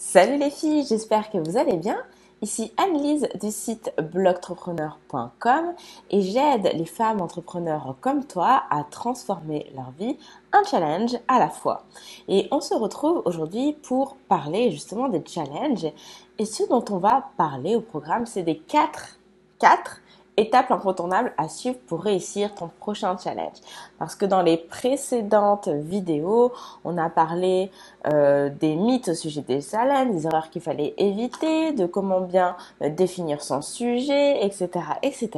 Salut les filles, j'espère que vous allez bien. Ici Anne-Lise du site blogtrepreneur.com et j'aide les femmes entrepreneurs comme toi à transformer leur vie, un challenge à la fois. Et on se retrouve aujourd'hui pour parler justement des challenges. Et ce dont on va parler au programme, c'est des quatre étapes incontournables à suivre pour réussir ton prochain challenge. Parce que dans les précédentes vidéos, on a parlé des mythes au sujet des challenges, des erreurs qu'il fallait éviter, de comment bien définir son sujet, etc., etc.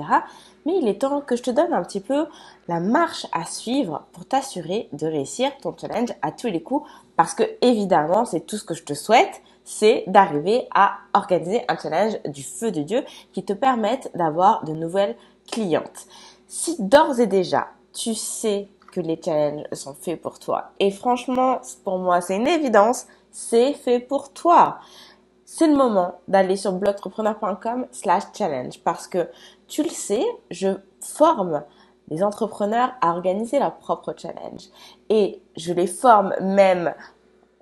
Mais il est temps que je te donne un petit peu la marche à suivre pour t'assurer de réussir ton challenge à tous les coups. Parce que évidemment, c'est tout ce que je te souhaite, c'est d'arriver à organiser un challenge du feu de Dieu qui te permette d'avoir de nouvelles clientes. Si d'ores et déjà, tu sais que les challenges sont faits pour toi, et franchement, pour moi, c'est une évidence, c'est fait pour toi. C'est le moment d'aller sur blogtrepreneur.com/challenge parce que tu le sais, je forme les entrepreneurs à organiser leur propre challenge et je les forme même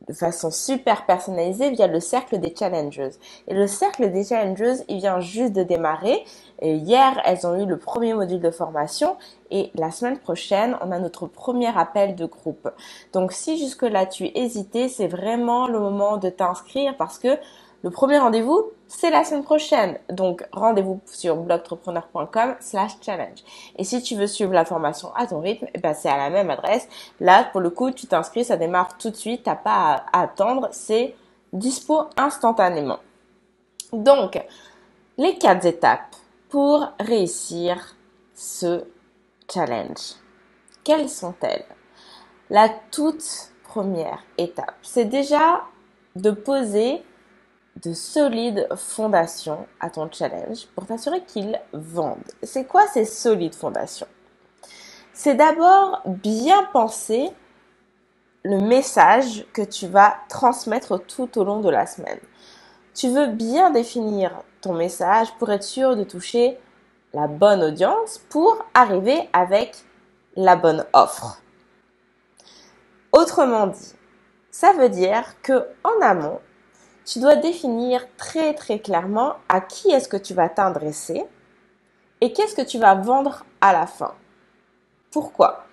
de façon super personnalisée via le cercle des challengers. Et le cercle des challengers, il vient juste de démarrer. Et hier, elles ont eu le premier module de formation et la semaine prochaine, on a notre premier appel de groupe. Donc si jusque-là tu hésitais, c'est vraiment le moment de t'inscrire parce que le premier rendez-vous, c'est la semaine prochaine. Donc, rendez-vous sur blogtrepreneur.com/challenge. Et si tu veux suivre la formation à ton rythme, c'est à la même adresse. Là, pour le coup, tu t'inscris, ça démarre tout de suite. T'as pas à attendre. C'est dispo instantanément. Donc, les 4 étapes pour réussir ce challenge. Quelles sont-elles? La toute première étape, c'est déjà de poser de solides fondations à ton challenge pour t'assurer qu'il vende. C'est quoi ces solides fondations? C'est d'abord bien penser le message que tu vas transmettre tout au long de la semaine. Tu veux bien définir ton message pour être sûr de toucher la bonne audience pour arriver avec la bonne offre. Autrement dit, ça veut dire que en amont, tu dois définir très très clairement à qui est-ce que tu vas t'adresser et qu'est-ce que tu vas vendre à la fin. Pourquoi?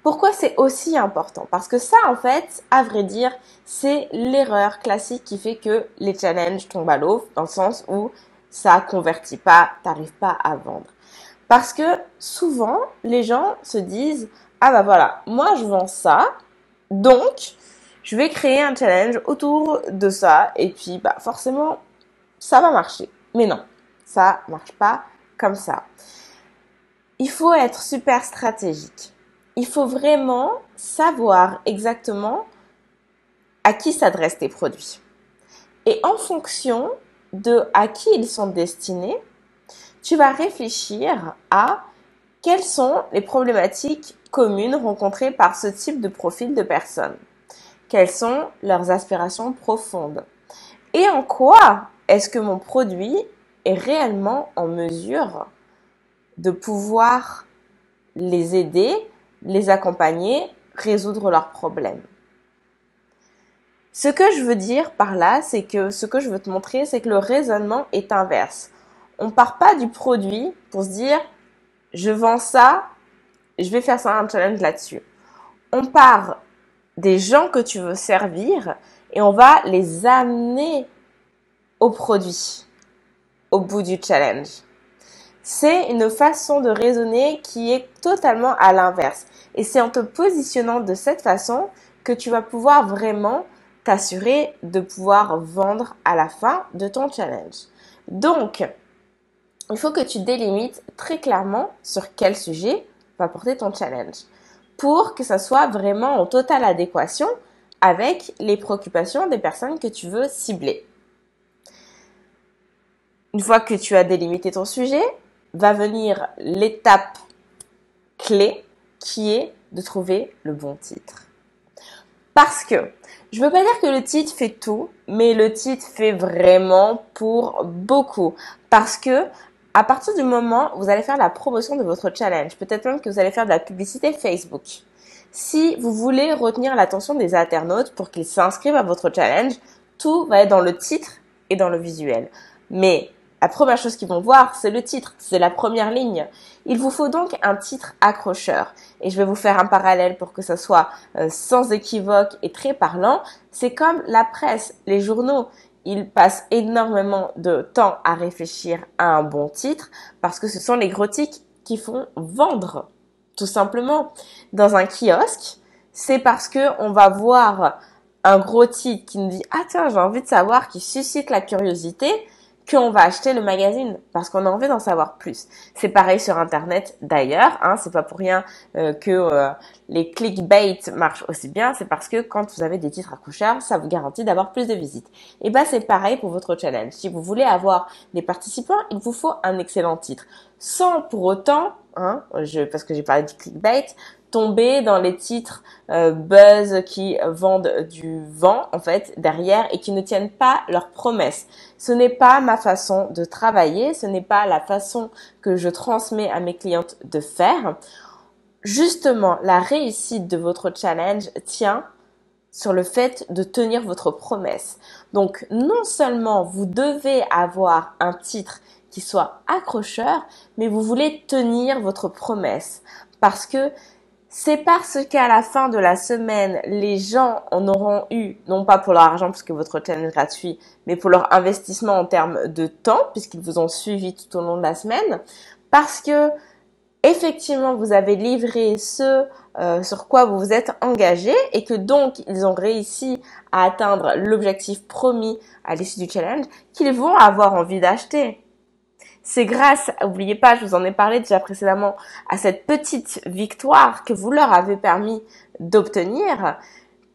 Pourquoi c'est aussi important? Parce que ça, en fait, à vrai dire, c'est l'erreur classique qui fait que les challenges tombent à l'eau, dans le sens où ça convertit pas, t'arrives pas à vendre. Parce que souvent, les gens se disent, ah bah voilà, moi je vends ça, donc je vais créer un challenge autour de ça et puis forcément ça va marcher. Mais non, ça marche pas comme ça. Il faut être super stratégique. Il faut vraiment savoir exactement à qui s'adressent tes produits. Et en fonction de à qui ils sont destinés, tu vas réfléchir à quelles sont les problématiques communes rencontrées par ce type de profil de personnes. Quelles sont leurs aspirations profondes? Et en quoi est-ce que mon produit est réellement en mesure de pouvoir les aider, les accompagner, résoudre leurs problèmes? Ce que je veux dire par là, c'est que ce que je veux te montrer, c'est que le raisonnement est inverse. On part pas du produit pour se dire je vends ça, je vais faire ça un challenge là-dessus. On part des gens que tu veux servir et on va les amener au produit, au bout du challenge. C'est une façon de raisonner qui est totalement à l'inverse. Et c'est en te positionnant de cette façon que tu vas pouvoir vraiment t'assurer de pouvoir vendre à la fin de ton challenge. Donc, il faut que tu délimites très clairement sur quel sujet va porter ton challenge pour que ça soit vraiment en totale adéquation avec les préoccupations des personnes que tu veux cibler. Une fois que tu as délimité ton sujet, va venir l'étape clé qui est de trouver le bon titre. Parce que je veux pas dire que le titre fait tout, mais le titre fait vraiment pour beaucoup. Parce que à partir du moment où vous allez faire la promotion de votre challenge, peut-être même que vous allez faire de la publicité Facebook. Si vous voulez retenir l'attention des internautes pour qu'ils s'inscrivent à votre challenge, tout va être dans le titre et dans le visuel. Mais la première chose qu'ils vont voir, c'est le titre, c'est la première ligne. Il vous faut donc un titre accrocheur. Et je vais vous faire un parallèle pour que ça soit sans équivoque et très parlant. C'est comme la presse, les journaux. Ils passent énormément de temps à réfléchir à un bon titre parce que ce sont les gros titres qui font vendre, tout simplement. Dans un kiosque, c'est parce que on va voir un gros titre qui nous dit « Ah tiens, j'ai envie de savoir », qui suscite la curiosité, qu'on va acheter le magazine parce qu'on a envie d'en savoir plus. C'est pareil sur Internet d'ailleurs, hein, c'est pas pour rien que les clickbait marchent aussi bien, c'est parce que quand vous avez des titres accrocheurs, ça vous garantit d'avoir plus de visites. Et ben c'est pareil pour votre challenge. Si vous voulez avoir des participants, il vous faut un excellent titre, sans pour autant, hein, parce que j'ai parlé du clickbait, tomber dans les titres buzz qui vendent du vent en fait derrière et qui ne tiennent pas leurs promesses. Ce n'est pas ma façon de travailler, ce n'est pas la façon que je transmets à mes clientes de faire. Justement, la réussite de votre challenge tient sur le fait de tenir votre promesse. Donc, non seulement vous devez avoir un titre qui soit accrocheur, mais vous voulez tenir votre promesse parce que c'est parce qu'à la fin de la semaine, les gens en auront eu, non pas pour leur argent puisque votre challenge est gratuit, mais pour leur investissement en termes de temps puisqu'ils vous ont suivi tout au long de la semaine, parce que effectivement vous avez livré ce sur quoi vous vous êtes engagé et que donc ils ont réussi à atteindre l'objectif promis à l'issue du challenge, qu'ils vont avoir envie d'acheter. C'est grâce, n'oubliez pas, je vous en ai parlé déjà précédemment, à cette petite victoire que vous leur avez permis d'obtenir,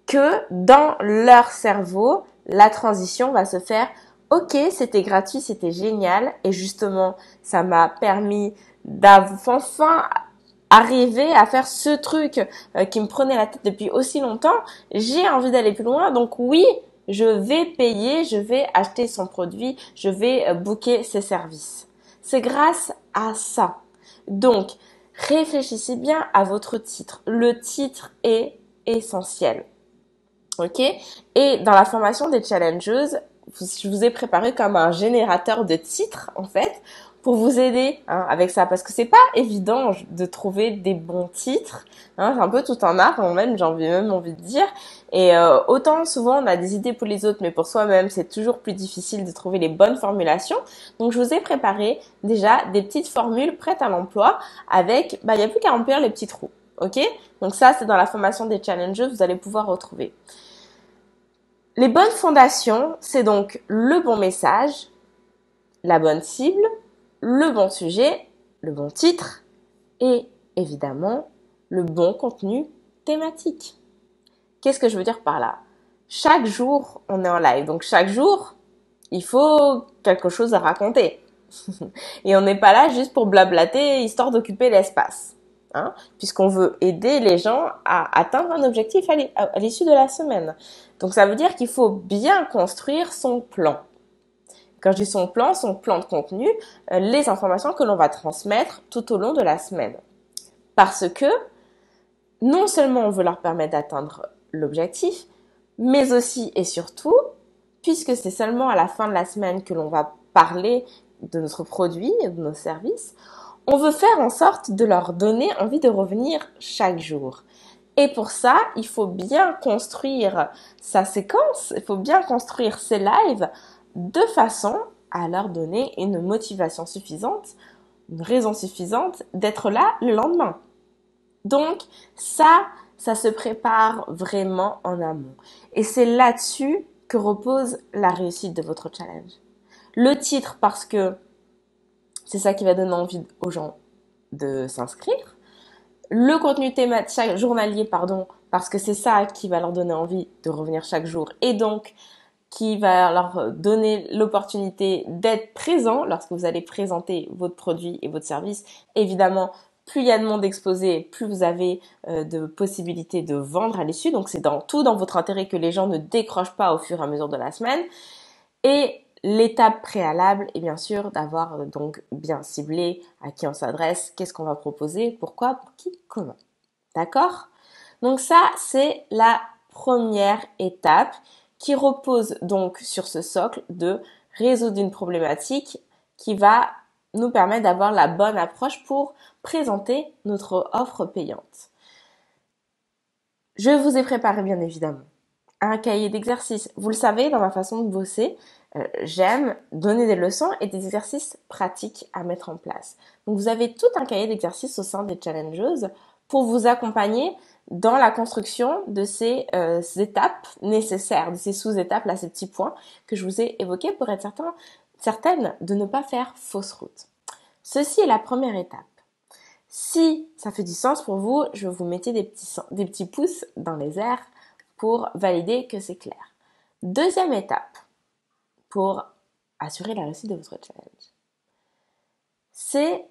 que dans leur cerveau, la transition va se faire « Ok, c'était gratuit, c'était génial et justement, ça m'a permis d'enfin arriver à faire ce truc qui me prenait la tête depuis aussi longtemps. J'ai envie d'aller plus loin, donc oui, je vais payer, je vais acheter son produit, je vais booker ses services. » C'est grâce à ça. Donc, réfléchissez bien à votre titre. Le titre est essentiel. Ok? Et dans la formation des challengeuses, je vous ai préparé comme un générateur de titres, en fait, pour vous aider avec ça. Parce que c'est pas évident de trouver des bons titres. Hein, c'est un peu tout un art, même, j'ai même envie de dire. Et autant souvent on a des idées pour les autres, mais pour soi-même, c'est toujours plus difficile de trouver les bonnes formulations. Donc, je vous ai préparé déjà des petites formules prêtes à l'emploi avec, il n'y a plus qu'à remplir les petits trous. Ok? Donc ça, c'est dans la formation des challengers, vous allez pouvoir retrouver. Les bonnes fondations, c'est donc le bon message, la bonne cible, le bon sujet, le bon titre et évidemment le bon contenu thématique. Qu'est-ce que je veux dire par là? Chaque jour, on est en live. Donc chaque jour, il faut quelque chose à raconter. Et on n'est pas là juste pour blablater, histoire d'occuper l'espace. Hein, puisqu'on veut aider les gens à atteindre un objectif à l'issue de la semaine. Donc ça veut dire qu'il faut bien construire son plan. Quand je dis son plan de contenu, les informations que l'on va transmettre tout au long de la semaine. Parce que non seulement on veut leur permettre d'atteindre l'objectif, mais aussi et surtout, puisque c'est seulement à la fin de la semaine que l'on va parler de notre produit et de nos services, on veut faire en sorte de leur donner envie de revenir chaque jour. Et pour ça, il faut bien construire sa séquence, il faut bien construire ses lives de façon à leur donner une motivation suffisante, une raison suffisante d'être là le lendemain. Donc ça se prépare vraiment en amont. Et c'est là-dessus que repose la réussite de votre challenge. Le titre, parce que c'est ça qui va donner envie aux gens de s'inscrire. Le contenu thématique journalier, parce que c'est ça qui va leur donner envie de revenir chaque jour et donc qui va leur donner l'opportunité d'être présent lorsque vous allez présenter votre produit et votre service. Évidemment, plus il y a de monde exposé, plus vous avez de possibilités de vendre à l'issue. Donc c'est tout dans votre intérêt que les gens ne décrochent pas au fur et à mesure de la semaine. Et l'étape préalable est bien sûr d'avoir donc bien ciblé à qui on s'adresse, qu'est-ce qu'on va proposer, pourquoi, pour qui, comment. D'accord? Donc ça, c'est la première étape qui repose donc sur ce socle de résoudre une problématique qui va nous permettre d'avoir la bonne approche pour présenter notre offre payante. Je vous ai préparé bien évidemment un cahier d'exercices. Vous le savez, dans ma façon de bosser, j'aime donner des leçons et des exercices pratiques à mettre en place. Donc vous avez tout un cahier d'exercices au sein des challengeuses pour vous accompagner dans la construction de ces étapes nécessaires, de ces sous-étapes, là, ces petits points que je vous ai évoqués pour être certaine de ne pas faire fausse route. Ceci est la première étape. Si ça fait du sens pour vous, je vais vous mettre des petits pouces dans les airs pour valider que c'est clair. Deuxième étape pour assurer la réussite de votre challenge, c'est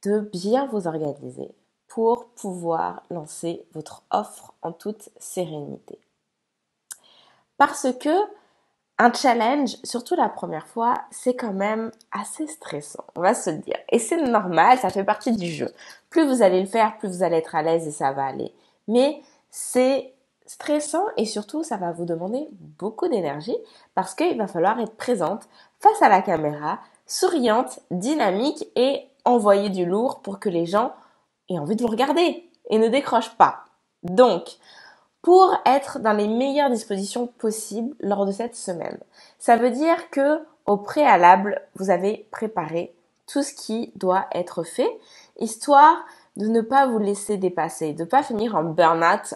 de bien vous organiser pour pouvoir lancer votre offre en toute sérénité. Parce que un challenge, surtout la première fois, c'est quand même assez stressant, on va se le dire. Et c'est normal, ça fait partie du jeu. Plus vous allez le faire, plus vous allez être à l'aise et ça va aller. Mais c'est stressant et surtout, ça va vous demander beaucoup d'énergie parce qu'il va falloir être présente face à la caméra, souriante, dynamique et envoyer du lourd pour que les gens aient envie de vous regarder et ne décrochent pas. Donc, pour être dans les meilleures dispositions possibles lors de cette semaine. Ça veut dire que au préalable, vous avez préparé tout ce qui doit être fait, histoire de ne pas vous laisser dépasser, de ne pas finir en burn-out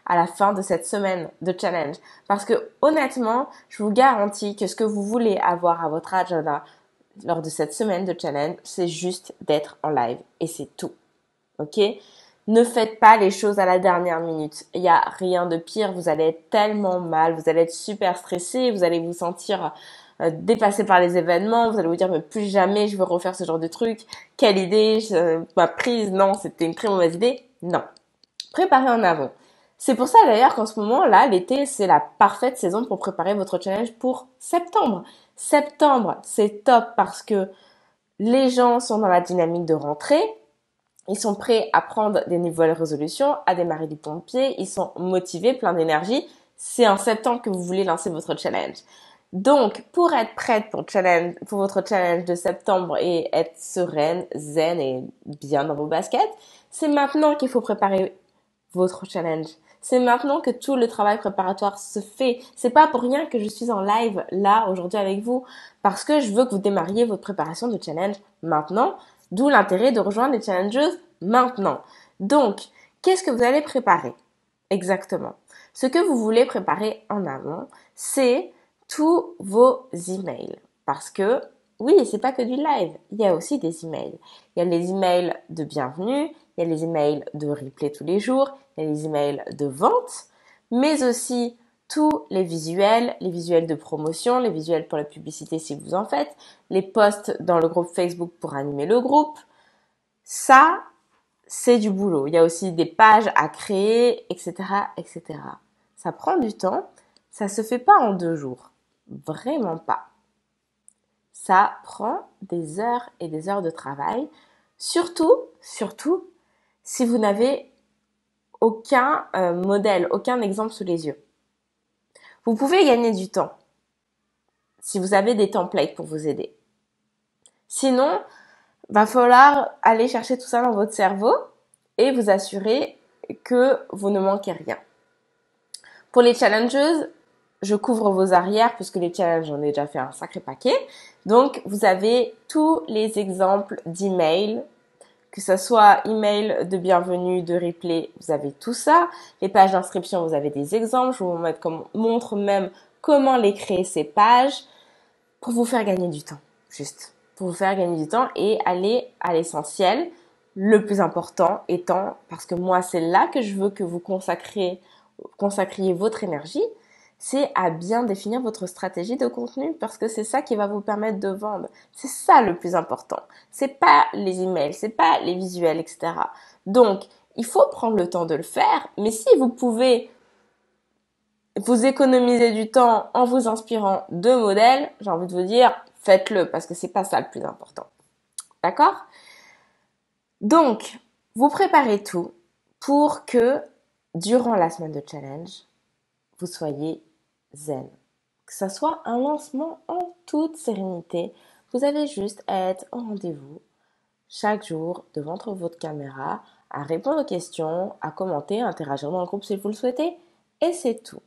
à la fin de cette semaine de challenge. Parce que honnêtement, je vous garantis que ce que vous voulez avoir à votre agenda lors de cette semaine de challenge, c'est juste d'être en live et c'est tout. Ok? Ne faites pas les choses à la dernière minute. Il n'y a rien de pire. Vous allez être tellement mal. Vous allez être super stressé. Vous allez vous sentir dépassé par les événements. Vous allez vous dire, mais plus jamais je veux refaire ce genre de truc. Quelle idée, ma prise. Non, c'était une très mauvaise idée. Non. Préparez en avant. C'est pour ça d'ailleurs qu'en ce moment, là, l'été, c'est la parfaite saison pour préparer votre challenge pour septembre. Septembre, c'est top parce que les gens sont dans la dynamique de rentrée. Ils sont prêts à prendre des nouvelles résolutions, à démarrer du pompier, ils sont motivés, pleins d'énergie. C'est en septembre que vous voulez lancer votre challenge. Donc, pour être prête pour votre challenge de septembre et être sereine, zen et bien dans vos baskets, c'est maintenant qu'il faut préparer votre challenge. C'est maintenant que tout le travail préparatoire se fait. C'est pas pour rien que je suis en live là aujourd'hui avec vous, parce que je veux que vous démarriez votre préparation de challenge maintenant. D'où l'intérêt de rejoindre les challengeuses maintenant. Donc, qu'est-ce que vous allez préparer? Exactement. Ce que vous voulez préparer en amont, c'est tous vos emails. Parce que, oui, c'est pas que du live. Il y a aussi des emails. Il y a les emails de bienvenue, il y a les emails de replay tous les jours, il y a les emails de vente, mais aussi tous les visuels de promotion, les visuels pour la publicité si vous en faites, les posts dans le groupe Facebook pour animer le groupe. Ça, c'est du boulot. Il y a aussi des pages à créer, etc., etc. Ça prend du temps. Ça se fait pas en 2 jours. Vraiment pas. Ça prend des heures et des heures de travail. Surtout, si vous n'avez aucun modèle, aucun exemple sous les yeux. Vous pouvez gagner du temps si vous avez des templates pour vous aider. Sinon, va falloir aller chercher tout ça dans votre cerveau et vous assurer que vous ne manquez rien. Pour les challengeuses, je couvre vos arrières puisque les challenges, j'en ai déjà fait un sacré paquet. Donc, vous avez tous les exemples d'emails, que ce soit email de bienvenue, de replay, vous avez tout ça. Les pages d'inscription, vous avez des exemples. Je vous montre même comment les créer ces pages pour vous faire gagner du temps, juste. Pour vous faire gagner du temps et aller à l'essentiel. Le plus important étant, parce que moi, c'est là que je veux que vous consacriez votre énergie, c'est à bien définir votre stratégie de contenu parce que c'est ça qui va vous permettre de vendre. C'est ça le plus important. C'est pas les emails, c'est pas les visuels, etc. Donc, il faut prendre le temps de le faire, mais si vous pouvez vous économiser du temps en vous inspirant de modèles, j'ai envie de vous dire, faites-le parce que c'est pas ça le plus important. D'accord? Donc, vous préparez tout pour que durant la semaine de challenge, vous soyez zen. Que ça soit un lancement en toute sérénité, vous avez juste à être au rendez-vous chaque jour devant votre caméra, à répondre aux questions, à commenter, à interagir dans le groupe si vous le souhaitez, et c'est tout.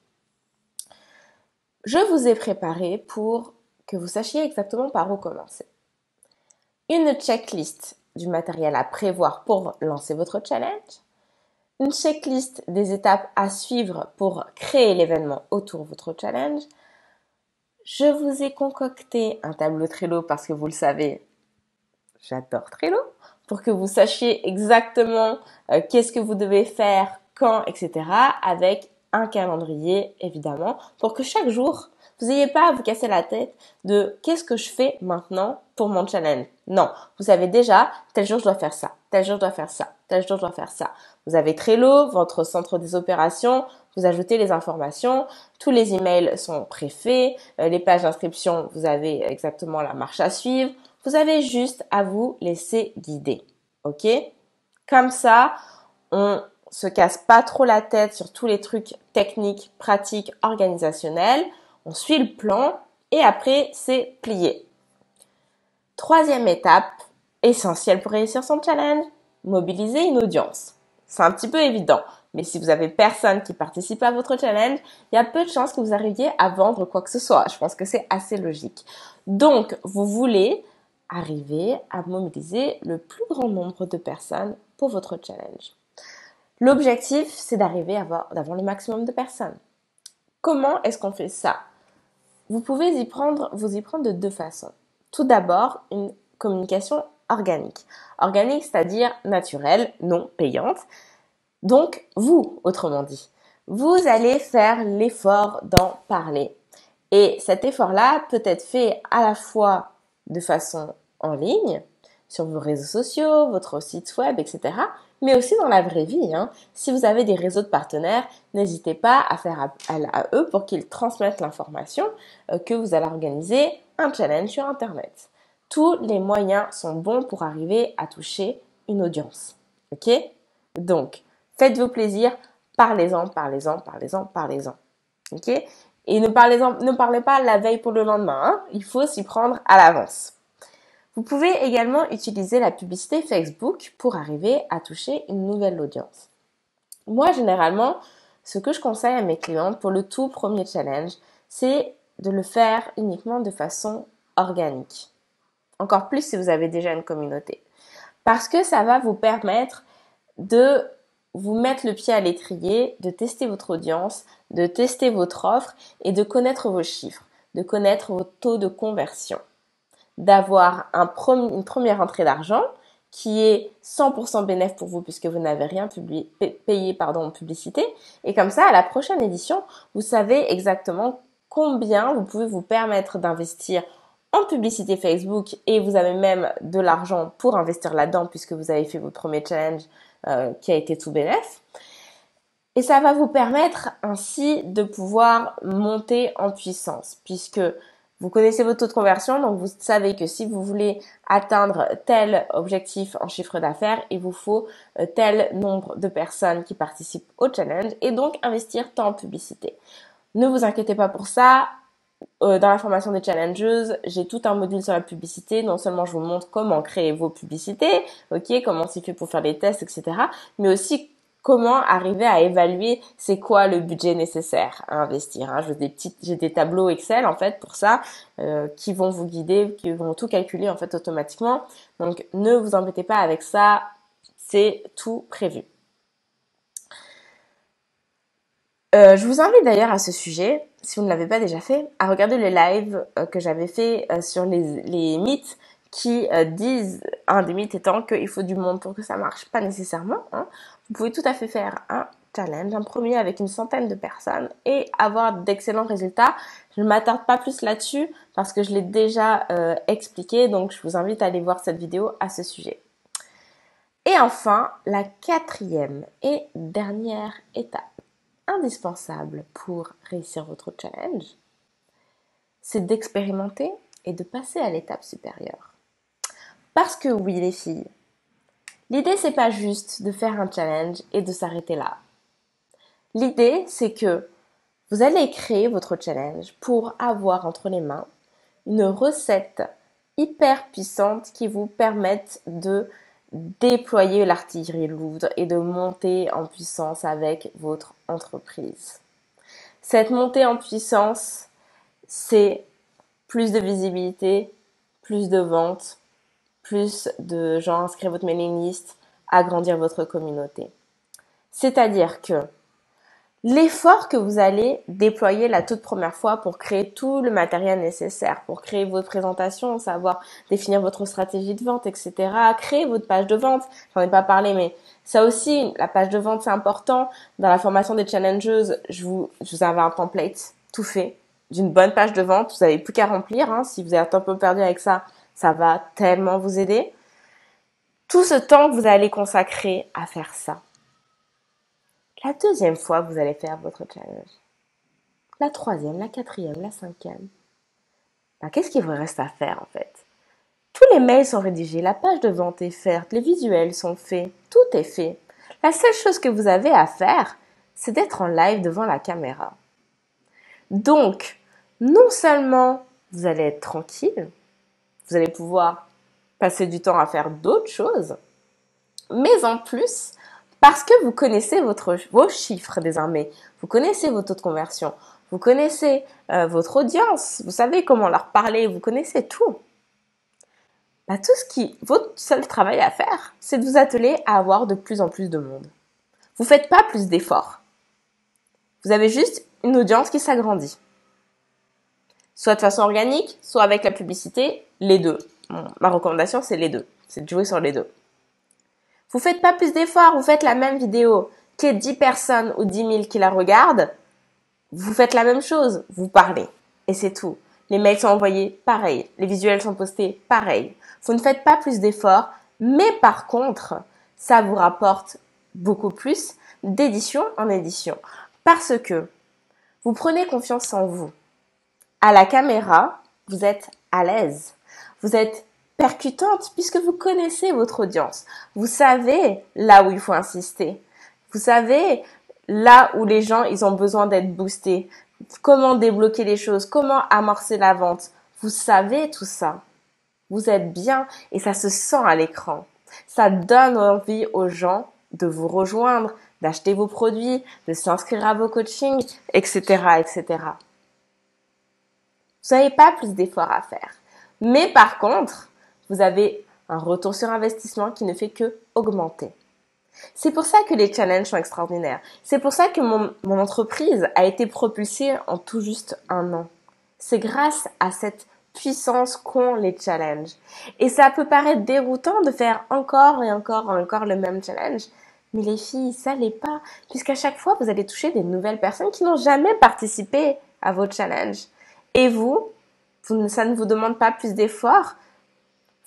Je vous ai préparé pour que vous sachiez exactement par où commencer. Une checklist du matériel à prévoir pour lancer votre challenge, une checklist des étapes à suivre pour créer l'événement autour de votre challenge. Je vous ai concocté un tableau Trello parce que vous le savez, j'adore Trello, pour que vous sachiez exactement qu'est-ce que vous devez faire, quand, etc. avec un calendrier, évidemment, pour que chaque jour, vous n'ayez pas à vous casser la tête de qu'est-ce que je fais maintenant pour mon challenge. Non, vous savez déjà, tel jour je dois faire ça, tel jour je dois faire ça, tel jour je dois faire ça. Vous avez Trello, votre centre des opérations, vous ajoutez les informations, tous les emails sont préfaits, les pages d'inscription, vous avez exactement la marche à suivre. Vous avez juste à vous laisser guider, ok? Comme ça, on se casse pas trop la tête sur tous les trucs techniques, pratiques, organisationnels. On suit le plan et après, c'est plié. Troisième étape, essentielle pour réussir son challenge, mobiliser une audience. C'est un petit peu évident, mais si vous avez personne qui participe à votre challenge, il y a peu de chances que vous arriviez à vendre quoi que ce soit. Je pense que c'est assez logique. Donc, vous voulez arriver à mobiliser le plus grand nombre de personnes pour votre challenge. L'objectif, c'est d'arriver d'avoir le maximum de personnes. Comment est-ce qu'on fait ça? Vous pouvez vous y prendre de deux façons. Tout d'abord, une communication organique. Organique, c'est-à-dire naturelle, non payante. Donc, vous, autrement dit, vous allez faire l'effort d'en parler. Et cet effort-là peut être fait à la fois de façon en ligne, sur vos réseaux sociaux, votre site web, etc., mais aussi dans la vraie vie. Si vous avez des réseaux de partenaires, n'hésitez pas à faire appel à eux pour qu'ils transmettent l'information que vous allez organiser un challenge sur Internet. Tous les moyens sont bons pour arriver à toucher une audience. Ok? Donc, faites-vous plaisir, parlez-en, parlez-en, parlez-en, parlez-en. Ok? Et ne parlez pas la veille pour le lendemain. Il faut s'y prendre à l'avance. Vous pouvez également utiliser la publicité Facebook pour arriver à toucher une nouvelle audience. Moi, généralement, ce que je conseille à mes clientes pour le tout premier challenge, c'est de le faire uniquement de façon organique. Encore plus si vous avez déjà une communauté. Parce que ça va vous permettre de vous mettre le pied à l'étrier, de tester votre audience, de tester votre offre et de connaître vos chiffres, de connaître vos taux de conversion, d'avoir une première entrée d'argent qui est 100% bénéf pour vous puisque vous n'avez rien payé en publicité. Et comme ça, à la prochaine édition, vous savez exactement combien vous pouvez vous permettre d'investir en publicité Facebook et vous avez même de l'argent pour investir là-dedans puisque vous avez fait votre premier challenge qui a été tout bénéf. Et ça va vous permettre ainsi de pouvoir monter en puissance puisque vous connaissez votre taux de conversion, donc vous savez que si vous voulez atteindre tel objectif en chiffre d'affaires, il vous faut tel nombre de personnes qui participent au challenge et donc investir tant en publicité. Ne vous inquiétez pas pour ça. Dans la formation des challengeuses, j'ai tout un module sur la publicité. Non seulement je vous montre comment créer vos publicités, comment c'est fait pour faire les tests, etc., mais aussi comment arriver à évaluer c'est quoi le budget nécessaire à investir. J'ai des tableaux Excel en fait pour ça qui vont vous guider, qui vont tout calculer en fait automatiquement. Donc ne vous embêtez pas avec ça, c'est tout prévu. Je vous invite d'ailleurs à ce sujet, si vous ne l'avez pas déjà fait, à regarder le live que j'avais fait sur les mythes qui disent, un des mythes étant qu'il faut du monde pour que ça marche. Pas nécessairement. Vous pouvez tout à fait faire un challenge, un premier avec une centaine de personnes et avoir d'excellents résultats. Je ne m'attarde pas plus là-dessus parce que je l'ai déjà expliqué, donc je vous invite à aller voir cette vidéo à ce sujet. Et enfin, la quatrième et dernière étape indispensable pour réussir votre challenge, c'est d'expérimenter et de passer à l'étape supérieure. Parce que oui, les filles, l'idée c'est pas juste de faire un challenge et de s'arrêter là. L'idée c'est que Vous allez créer votre challenge pour avoir entre les mains une recette hyper puissante qui vous permette de déployer l'artillerie lourde et de monter en puissance avec votre entreprise. Cette montée en puissance, c'est plus de visibilité, plus de ventes, plus de gens inscrire votre mailing list, agrandir votre communauté. C'est-à-dire que l'effort que vous allez déployer la toute première fois pour créer tout le matériel nécessaire, pour créer votre présentation, savoir définir votre stratégie de vente, etc., créer votre page de vente, j'en ai pas parlé, mais ça aussi, la page de vente, c'est important. Dans la formation des challengeuses, je vous avais un template tout fait d'une bonne page de vente. Vous n'avez plus qu'à remplir. Si vous êtes un peu perdu avec ça, ça va tellement vous aider. Tout ce temps que vous allez consacrer à faire ça. La deuxième fois, vous allez faire votre challenge. La troisième, la quatrième, la cinquième. Qu'est-ce qu'il vous reste à faire en fait? Tous les mails sont rédigés, la page de vente est faite, les visuels sont faits, tout est fait. La seule chose que vous avez à faire, c'est d'être en live devant la caméra. Donc, non seulement vous allez être tranquille, vous allez pouvoir passer du temps à faire d'autres choses, mais en plus, parce que vous connaissez vos chiffres désormais, vous connaissez vos taux de conversion, vous connaissez votre audience, vous savez comment leur parler, vous connaissez tout. Votre seul travail à faire, c'est de vous atteler à avoir de plus en plus de monde. Vous ne faites pas plus d'efforts. Vous avez juste une audience qui s'agrandit. Soit de façon organique, soit avec la publicité, les deux. Ma recommandation, c'est les deux. C'est de jouer sur les deux. Vous faites pas plus d'efforts, vous faites la même vidéo, qu'il y ait 10 personnes ou 10 000 qui la regardent, vous faites la même chose, vous parlez. Et c'est tout. Les mails sont envoyés, pareil. Les visuels sont postés, pareil. Vous ne faites pas plus d'efforts, mais par contre, ça vous rapporte beaucoup plus d'édition en édition. Parce que vous prenez confiance en vous. À la caméra, vous êtes à l'aise. Vous êtes percutante puisque vous connaissez votre audience. Vous savez là où il faut insister. Vous savez là où les gens, ils ont besoin d'être boostés. Comment débloquer les choses, comment amorcer la vente. Vous savez tout ça. Vous êtes bien et ça se sent à l'écran. Ça donne envie aux gens de vous rejoindre, d'acheter vos produits, de s'inscrire à vos coachings, etc., etc. Vous n'avez pas plus d'efforts à faire. Mais par contre, vous avez un retour sur investissement qui ne fait que augmenter. C'est pour ça que les challenges sont extraordinaires. C'est pour ça que mon entreprise a été propulsée en tout juste 1 an. C'est grâce à cette puissance qu'ont les challenges. Et ça peut paraître déroutant de faire encore et encore et encore le même challenge. Mais les filles, ça l'est pas. Puisqu'à chaque fois, vous allez toucher des nouvelles personnes qui n'ont jamais participé à vos challenges. Et ça ne vous demande pas plus d'efforts.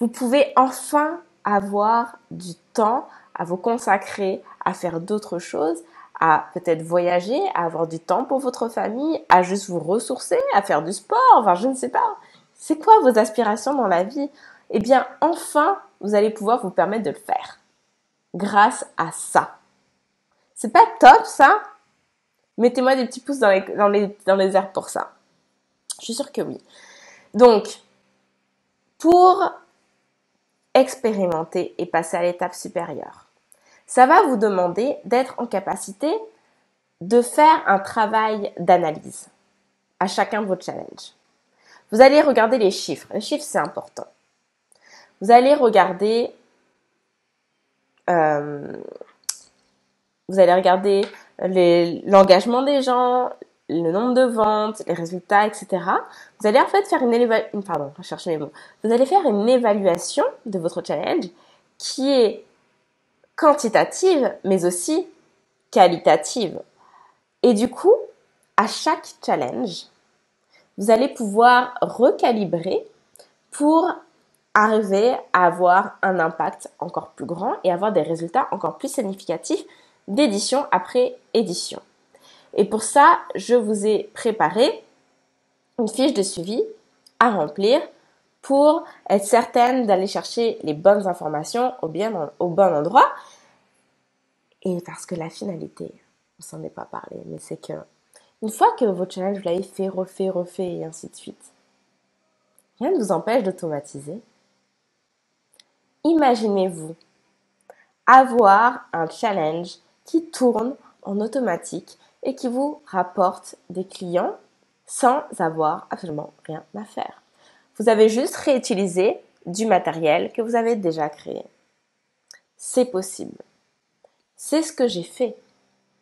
Vous pouvez enfin avoir du temps à vous consacrer, à faire d'autres choses, à peut-être voyager, à avoir du temps pour votre famille, à juste vous ressourcer, à faire du sport, enfin je ne sais pas. C'est quoi vos aspirations dans la vie? Eh bien, enfin, vous allez pouvoir vous permettre de le faire grâce à ça. C'est pas top ça? Mettez-moi des petits pouces dans les airs pour ça. Je suis sûre que oui. Donc, pour expérimenter et passer à l'étape supérieure, ça va vous demander d'être en capacité de faire un travail d'analyse à chacun de vos challenges. Vous allez regarder les chiffres. Les chiffres, c'est important. Vous allez regarder l'engagement des gens, le nombre de ventes, les résultats, etc. Vous allez en fait faire Vous allez faire une évaluation de votre challenge qui est quantitative, mais aussi qualitative. Et du coup, à chaque challenge, vous allez pouvoir recalibrer pour arriver à avoir un impact encore plus grand et avoir des résultats encore plus significatifs d'édition après édition. Et pour ça, je vous ai préparé une fiche de suivi à remplir pour être certaine d'aller chercher les bonnes informations au bon endroit. Et parce que la finalité, on s'en est pas parlé, mais c'est que Une fois que vos challenges, vous l'avez fait, refait et ainsi de suite, rien ne vous empêche d'automatiser. Imaginez-vous avoir un challenge qui tourne en automatique et qui vous rapporte des clients sans avoir absolument rien à faire. Vous avez juste réutilisé du matériel que vous avez déjà créé. C'est possible. C'est ce que j'ai fait.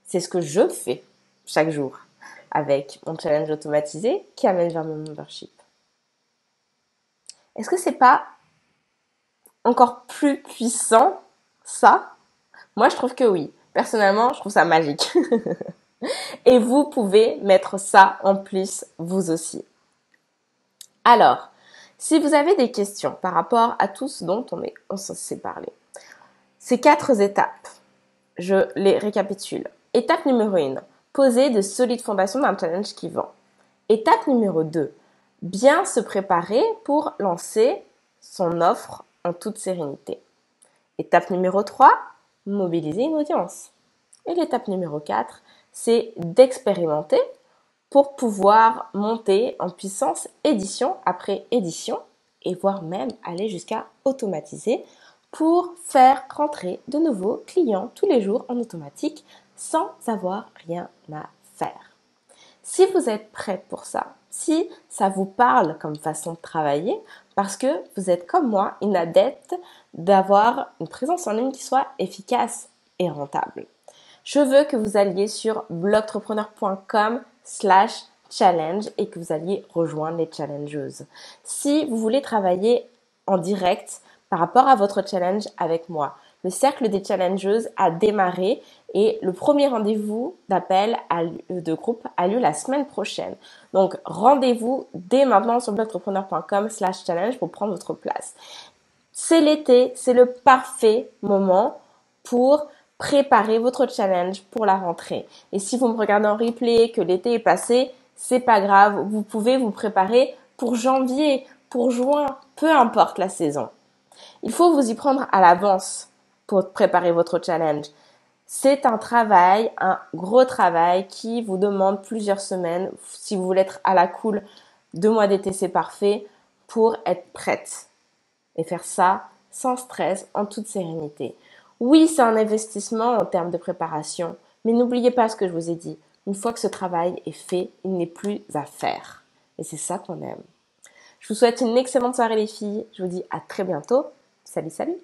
C'est ce que je fais chaque jour avec mon challenge automatisé qui amène vers mon membership. Est-ce que c'est pas encore plus puissant, ça? Moi, je trouve que oui. Personnellement, je trouve ça magique. Et vous pouvez mettre ça en plus, vous aussi. Alors, si vous avez des questions par rapport à tout ce dont on s'est parlé, ces 4 étapes, je les récapitule. Étape numéro 1, poser de solides fondations d'un challenge qui vend. Étape numéro 2, bien se préparer pour lancer son offre en toute sérénité. Étape numéro 3, mobiliser une audience. Et l'étape numéro 4, c'est d'expérimenter pour pouvoir monter en puissance édition après édition et voire même aller jusqu'à automatiser pour faire rentrer de nouveaux clients tous les jours en automatique sans avoir rien à faire. Si vous êtes prêt pour ça, si ça vous parle comme façon de travailler, parce que vous êtes comme moi une adepte d'avoir une présence en ligne qui soit efficace et rentable. Je veux que vous alliez sur blogtrepreneur.com/challenge et que vous alliez rejoindre les challengeuses. Si vous voulez travailler en direct par rapport à votre challenge avec moi, le cercle des challengeuses a démarré et le premier rendez-vous d'appel de groupe a lieu la semaine prochaine. Donc, rendez-vous dès maintenant sur blogtrepreneur.com/challenge pour prendre votre place. C'est l'été, c'est le parfait moment pour préparer votre challenge pour la rentrée. Et si vous me regardez en replay, que l'été est passé, c'est pas grave. Vous pouvez vous préparer pour janvier, pour juin, peu importe la saison. Il faut vous y prendre à l'avance pour préparer votre challenge. C'est un travail, un gros travail qui vous demande plusieurs semaines. Si vous voulez être à la cool, 2 mois d'été, c'est parfait pour être prête et faire ça sans stress, en toute sérénité. Oui, c'est un investissement en termes de préparation, mais n'oubliez pas ce que je vous ai dit. Une fois que ce travail est fait, il n'est plus à faire. Et c'est ça qu'on aime. Je vous souhaite une excellente soirée les filles. Je vous dis à très bientôt. Salut, salut!